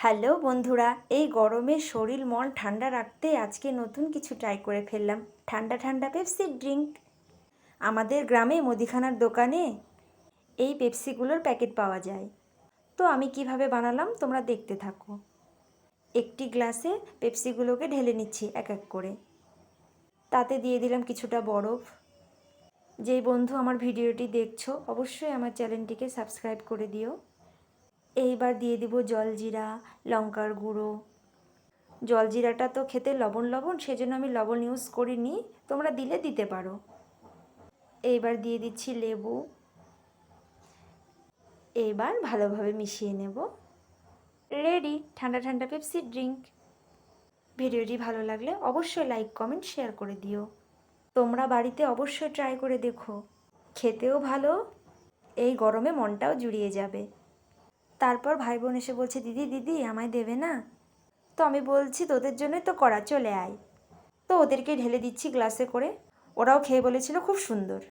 Hello বন্ধুরা, এই গরমে শরীর মন ঠান্ডা রাখতে আজকে নতুন কিছু ট্রাই করে ফেললাম। ঠান্ডা ঠান্ডা পেপসি ড্রিঙ্ক। আমাদের গ্রামে মুদিখানার দোকানে এই পেপসিগুলোর প্যাকেট পাওয়া যায়। তো আমি কিভাবে বানালাম তোমরা দেখতে থাকো। একটি গ্লাসে পেপসিগুলোকে ঢেলে নিচ্ছি এক এক করে। তাতে দিয়ে দিলাম কিছুটা বরফ। যেই বন্ধু আমার ভিডিওটি দেখছো অবশ্যই আমার চ্যানেলটিকে সাবস্ক্রাইব করে দিও। এইবার দিয়ে দিব জলজিরা, লঙ্কার গুঁড়ো। জলজিরাটা তো খেতে লবণ লবণ, সেজন্য আমি লবণ ইউজ করিনি, তোমরা দিলে দিতে পারো। এইবার দিয়ে দিচ্ছি লেবু। এইবার ভালোভাবে মিশিয়ে নেব। রেডি ঠান্ডা ঠান্ডা পেপসি ড্রিঙ্ক। ভিডিওটি ভালো লাগলে অবশ্যই লাইক কমেন্ট শেয়ার করে দিও। তোমরা বাড়িতে অবশ্যই ট্রাই করে দেখো, খেতেও ভালো, এই গরমে মনটাও জুড়িয়ে যাবে। তারপর ভাই বোন এসে বলছে, দিদি দিদি আমায় দেবে না? তো আমি বলছি তোদের জন্যই তো করা, চলে আয়। তো ওদেরকে ঢেলে দিচ্ছি গ্লাসে করে। ওরাও খেয়ে বলেছিল খুব সুন্দর।